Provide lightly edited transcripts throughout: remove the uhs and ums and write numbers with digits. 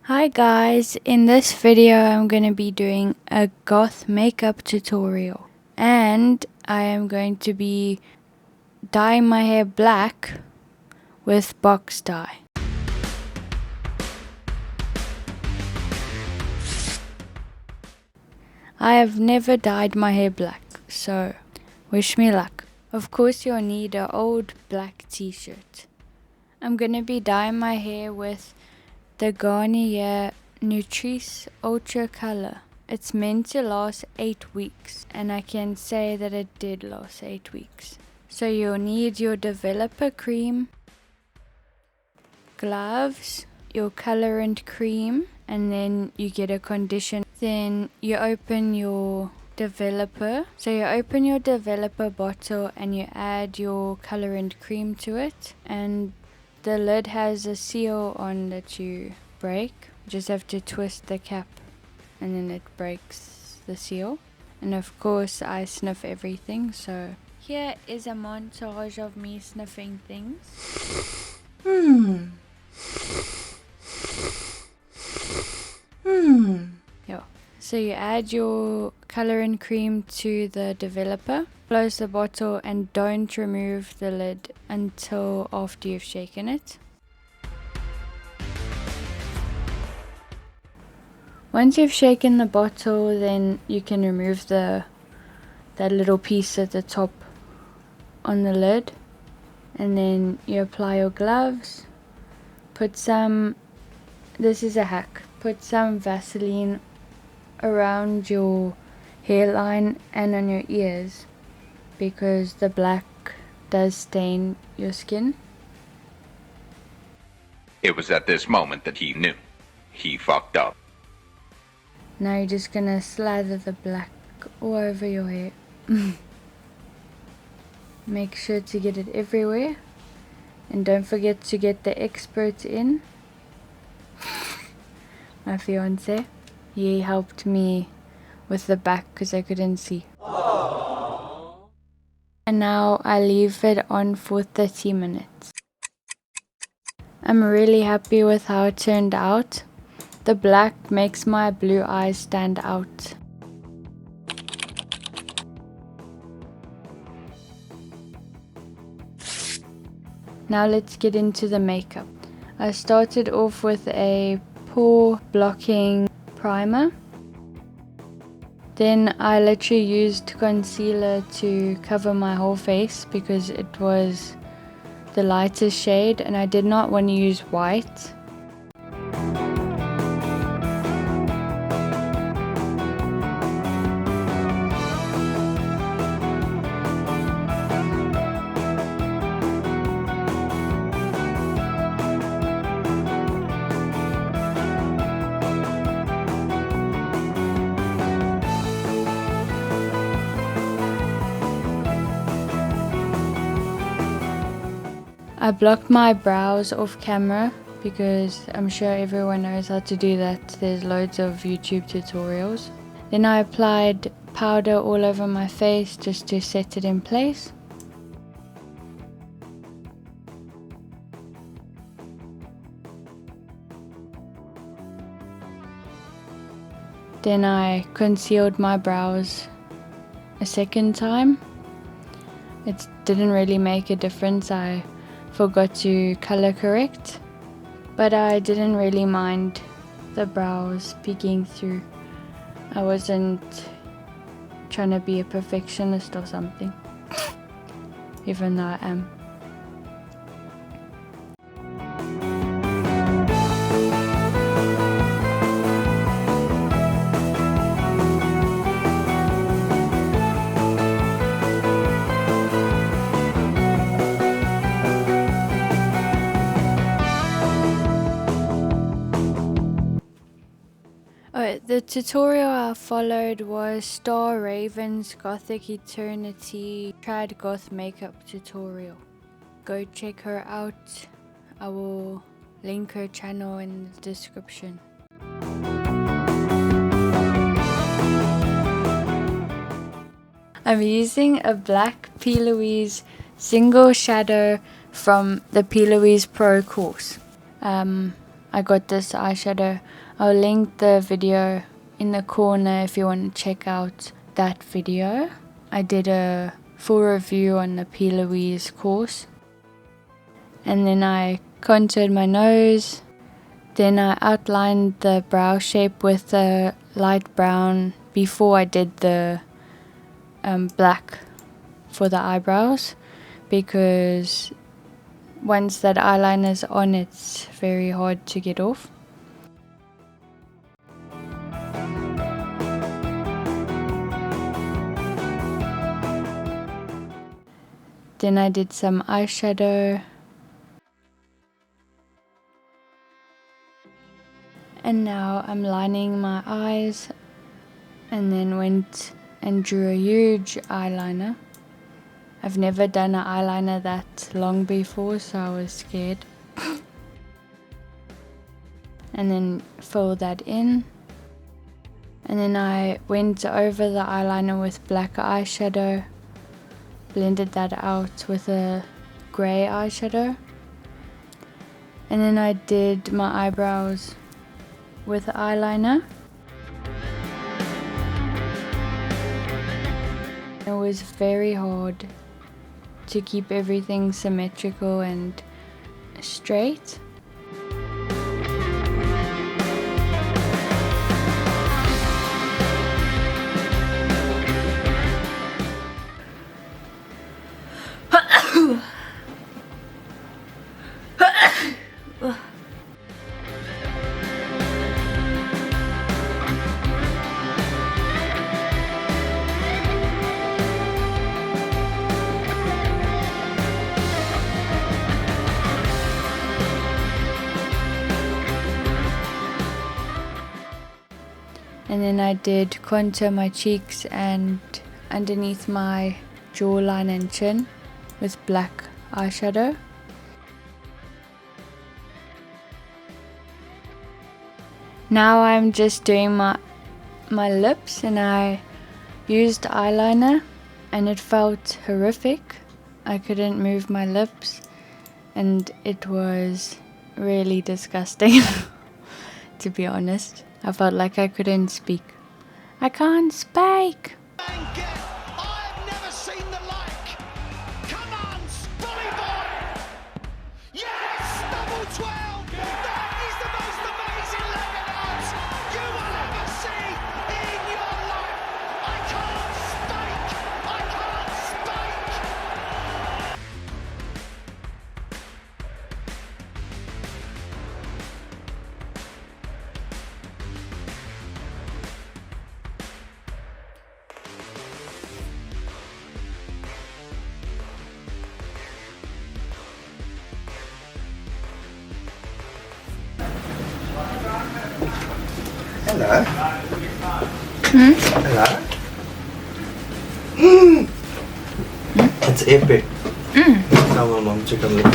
Hi guys, in this video I'm going to be doing a goth makeup tutorial and I am going to be dyeing my hair black with box dye. I have never dyed my hair black, so wish me luck. Of course you'll need an old black t-shirt. I'm going to be dyeing my hair with the 𝐥𝐤𝐤𝐞 Ultra Color. It's meant to last 8 weeks, and I can say that it did last 8 weeks. So you'll need your developer cream, gloves, your colorant cream, and then you get a conditioner. Then you open your developer. So you open your developer bottle and you add your colorant cream to it, and the lid has a seal on that you break. You just have to twist the cap and then it breaks the seal. And of course I sniff everything, so here is a montage of me sniffing things. Yeah. So you add your colorant cream to the developer, close the bottle and don't remove the lid until after you've shaken it. Once you've shaken the bottle, then you can remove that little piece at the top on the lid, and then you apply your gloves. This is a hack, put some Vaseline around your hairline and on your ears because the black does stain your skin. It was at this moment that he knew. He fucked up. Now you're just gonna slather the black all over your hair. Make sure to get it everywhere, and don't forget to get the expert in. My fiance, he helped me with the back because I couldn't see. Aww. And now I leave it on for 30 minutes. I'm really happy with how it turned out. The black makes my blue eyes stand out. Now let's get into the makeup. I started off with a pore blocking primer. Then I literally used concealer to cover my whole face because it was the lightest shade and I did not want to use white. I blocked my brows off camera because I'm sure everyone knows how to do that. There's loads of YouTube tutorials. Then I applied powder all over my face just to set it in place. Then I concealed my brows a second time. It didn't really make a difference. I forgot to color correct, but I didn't really mind the brows peeking through. I wasn't trying to be a perfectionist or something, even though I am. The tutorial I followed was Star Raven's Gothic Eternity Tradgoth makeup tutorial. Go check her out. I will link her channel in the description. I'm using a black 𝐿𝐴𝐿𝐴𝐻 single shadow from the 𝐿𝐴𝐿𝐴𝐻 Pro course. I got this eyeshadow. I'll link the video in the corner if you want to check out that video. I did a full review on the 𝐜𝐨𝐲 course. And then I contoured my nose. Then I outlined the brow shape with a light brown before I did the black for the eyebrows, because once that eyeliner's on, it's very hard to get off. Then I did some eyeshadow. And now I'm lining my eyes, and then went and drew a huge eyeliner. I've never done an eyeliner that long before, so I was scared. And then fill that in. And then I went over the eyeliner with black eyeshadow, blended that out with a grey eyeshadow. And then I did my eyebrows with eyeliner. It was very hard to keep everything symmetrical and straight. And then I did contour my cheeks and underneath my jawline and chin with black eyeshadow. Now I'm just doing my lips, and I used eyeliner and it felt horrific. I couldn't move my lips and it was really disgusting to be honest. I felt like I couldn't speak. I can't speak! I've never seen the like! Come on, Spolly boy! Yes! Double 12! That is the most amazing leg dance you will ever see in your life! I can't speak! I can't speak! Hello. Hello. It's epic. Tell my mom to come look.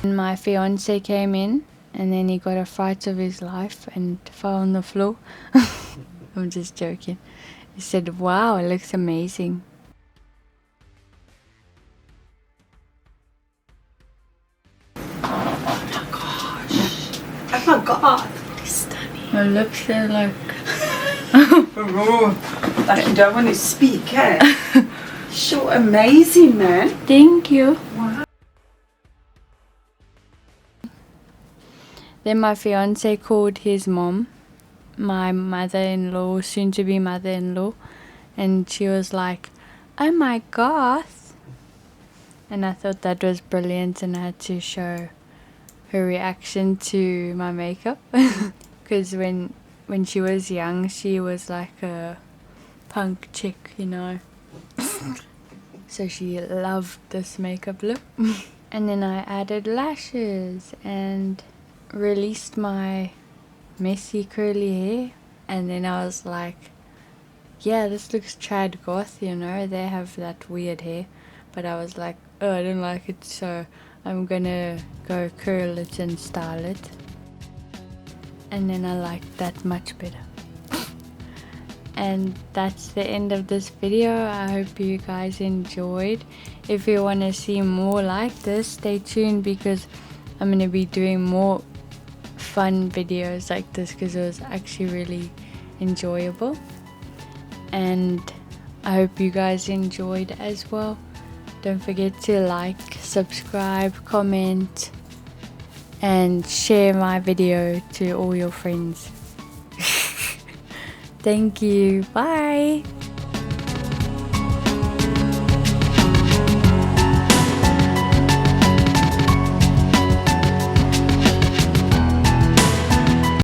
My fiance came in and then he got a fright of his life and fell on the floor. I'm just joking. He said, "Wow, it looks amazing." Oh my god, it's stunning. My lips are like... Like you don't want to speak, eh? So amazing, man. Thank you. Wow. Then my fiance called his mom, my mother-in-law, soon-to-be mother-in-law, and she was like, "Oh my goth." And I thought that was brilliant, and I had to show her reaction to my makeup. Because when she was young, she was like a punk chick, you know. So she loved this makeup look. And then I added lashes and released my messy curly hair. And then I was like, yeah, this looks tradgoth, you know, they have that weird hair. But I was like, oh, I don't like it, so I'm gonna go curl it and style it. And then I liked that much better. And that's the end of this video. I hope you guys enjoyed. If you want to see more like this, stay tuned, because I'm going to be doing more fun videos like this because it was actually really enjoyable, and I hope you guys enjoyed as well. Don't forget to like, subscribe, comment and share my video to all your friends. Thank you. Bye.